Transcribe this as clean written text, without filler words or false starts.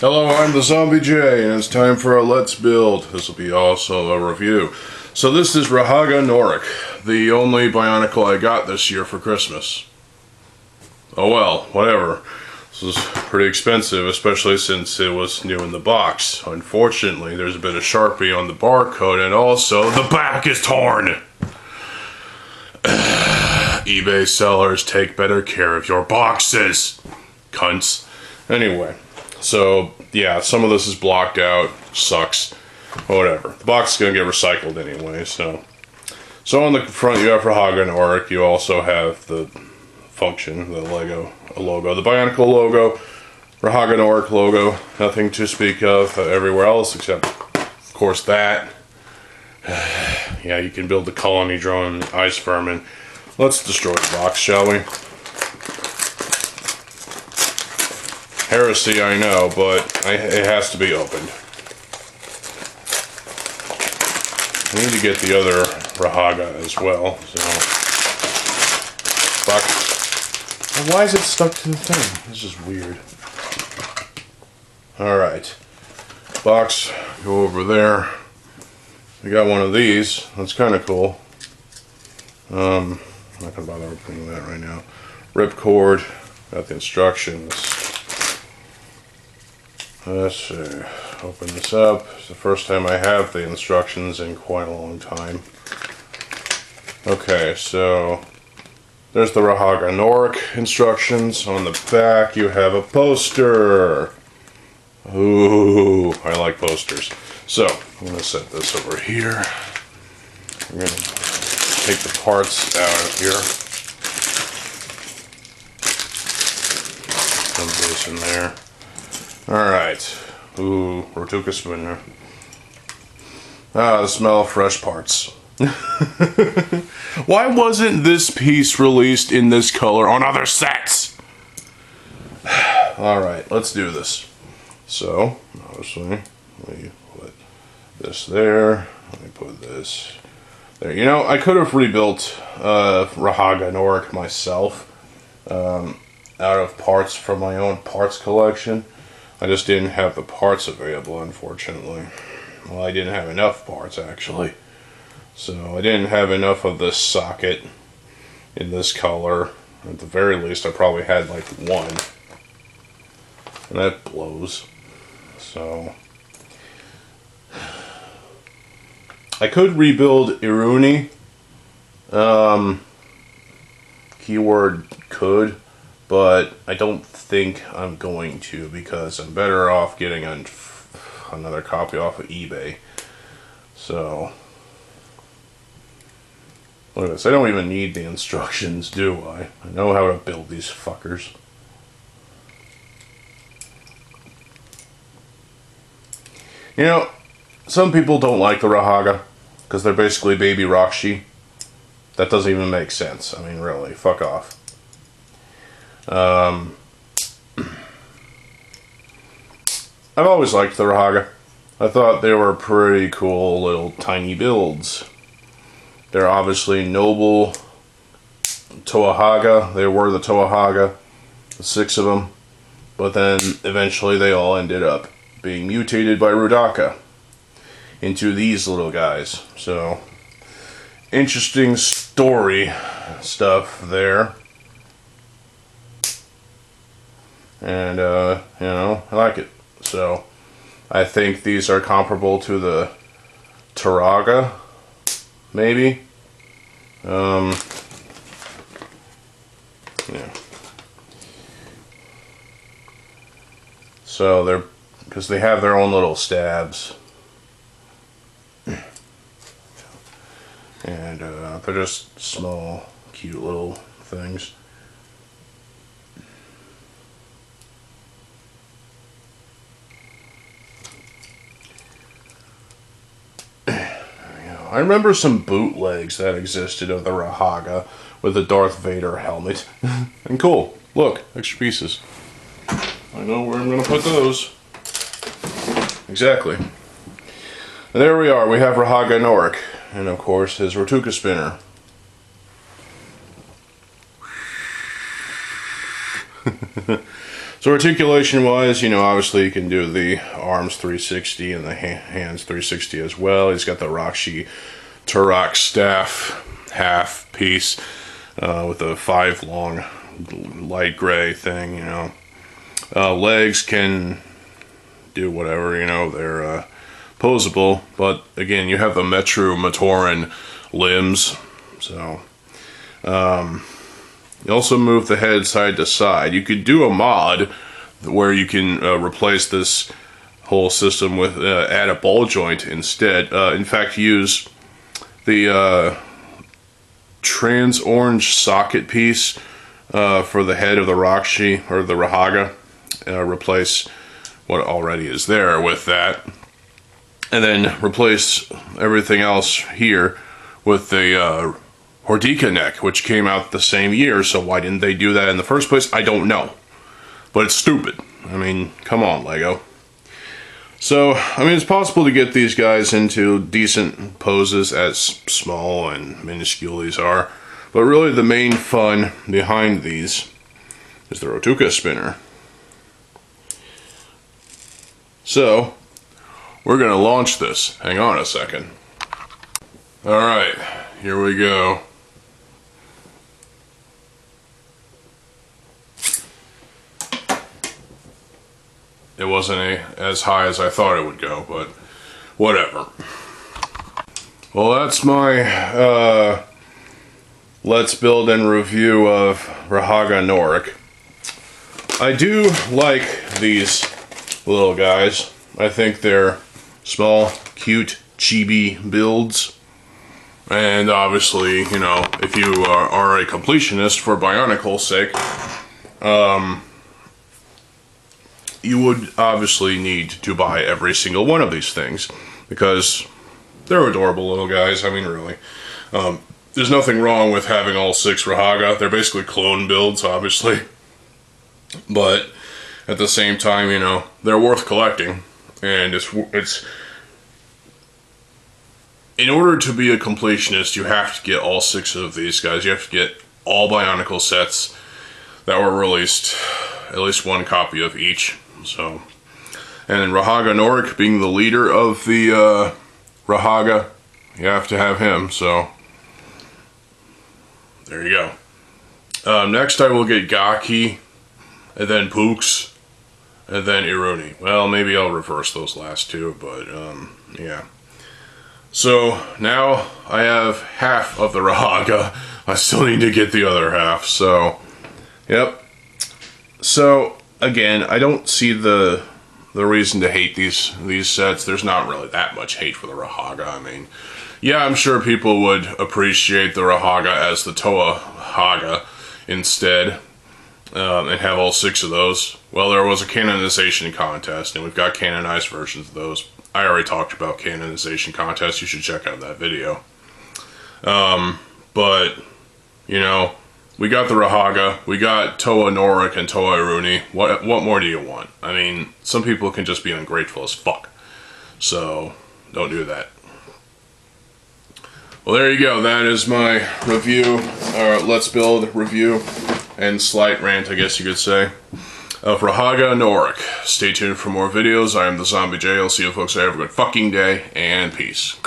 Hello, I'm TheZOMBIEJ, and it's time for a Let's Build. This will be also a review. So this is Rahaga Norik, the only Bionicle I got this year for Christmas. Oh well, whatever. This was pretty expensive, especially since it was new in the box. Unfortunately, there's a bit of Sharpie on the barcode, and also the back is torn! eBay sellers, take better care of your boxes, cunts. Anyway. So, yeah, some of this is blocked out, sucks, whatever. The box is going to get recycled anyway, so. So on the front you have Rahaga Norik, you also have the function, the Lego logo, the Bionicle logo, Rahaga Norik logo, nothing to speak of everywhere else except, of course, that. Yeah, you can build the colony drone, ice vermin. Let's destroy the box, shall we? Heresy, I know, but it has to be opened. I need to get the other Rahaga as well. So, fuck. Why is it stuck to the thing? This is weird. Alright. Box, go over there. We got one of these. That's kind of cool. I'm not going to bother opening that right now. Ripcord. Got the instructions. Let's see, open this up. It's the first time I have the instructions in quite a long time. Okay, so there's the Rahaga Norik instructions. On the back you have a poster. Ooh, I like posters. So, I'm going to set this over here. I'm going to take the parts out of here. Put this in there. Alright. Ooh, Rotuka spinner. Ah, the smell of fresh parts. Why wasn't this piece released in this color on other sets? Alright, let's do this. So, obviously, we put this there. Let me put this there. You know, I could have rebuilt Rahaga Norik myself out of parts from my own parts collection. I just didn't have the parts available, unfortunately. Well, I didn't have enough parts, actually. So, I didn't have enough of this socket in this color. At the very least, I probably had like one. And that blows. So, I could rebuild Iruni. Keyword could. But I don't think I'm going to, because I'm better off getting another copy off of eBay. So, look at this. I don't even need the instructions, do I? I know how to build these fuckers. You know, some people don't like the Rahaga because they're basically baby Rockshi. That doesn't even make sense. I mean, really, fuck off. I've always liked the Rahaga. I thought they were pretty cool little tiny builds. They're obviously noble Toahaga. They were the Toahaga, the 6 of them. But then eventually they all ended up being mutated by Rudaka into these little guys. So, interesting story stuff there. And, you know, I like it. So, I think these are comparable to the Taraga, maybe. Yeah. So, they're, because they have their own little stabs. And, they're just small, cute little things. I remember some bootlegs that existed of the Rahaga with the Darth Vader helmet. And cool. Look, extra pieces. I know where I'm going to put those. Exactly. And there we are. We have Rahaga Norik. And of course his Rotuka spinner. So articulation wise, you know, obviously you can do the arms 360 and the hands 360 as well. He's got the Rakshi Turok staff half piece with a 5 long light gray thing, you know. Legs can do whatever, you know, they're posable, but again, you have the Metru Matoran limbs, so you also move the head side to side. You could do a mod where you can replace this whole system with add a ball joint instead. In fact, use the trans orange socket piece for the head of the Rakshi or the Rahaga. Replace what already is there with that, and then replace everything else here with the Hordika neck, which came out the same year. So why didn't they do that in the first place? I don't know, but it's stupid. I mean, come on, Lego. So, I mean, it's possible to get these guys into decent poses, as small and minuscule these are, but really the main fun behind these is the Rotuka spinner. So, we're going to launch this. Hang on a second. Alright, here we go. It wasn't as high as I thought it would go, but whatever. Well, that's my let's build and review of Rahaga Norik. I do like these little guys. I think they're small, cute, chibi builds. And obviously, you know, if you are a completionist for Bionicle's sake, you would obviously need to buy every single one of these things because they're adorable little guys. I mean, really. There's nothing wrong with having all 6 Rahaga. They're basically clone builds, obviously. But at the same time, you know, they're worth collecting. And it's in order to be a completionist, you have to get all 6 of these guys. You have to get all Bionicle sets that were released, at least 1 copy of each. So, and Rahaga Norik being the leader of the Rahaga, you have to have him. So, there you go. Next, I will get Gaki, and then Pooks, and then Iruni. Well, maybe I'll reverse those last 2, but yeah. So now I have half of the Rahaga. I still need to get the other half. So, yep. So again, I don't see the reason to hate these sets. There's not really that much hate for the Rahaga. I mean, yeah, I'm sure people would appreciate the Rahaga as the Toa Haga instead, and have all 6 of those. Well, there was a canonization contest, and we've got canonized versions of those. I already talked about canonization contests. You should check out that video. But, you know, we got the Rahaga, we got Toa Norik and Toa Iruni. What more do you want? I mean, some people can just be ungrateful as fuck. So, don't do that. Well, there you go. That is my review, or let's build review, and slight rant, I guess you could say, of Rahaga Norik. Stay tuned for more videos. I am TheZOMBIEJ. I'll see you folks have a good fucking day, and peace.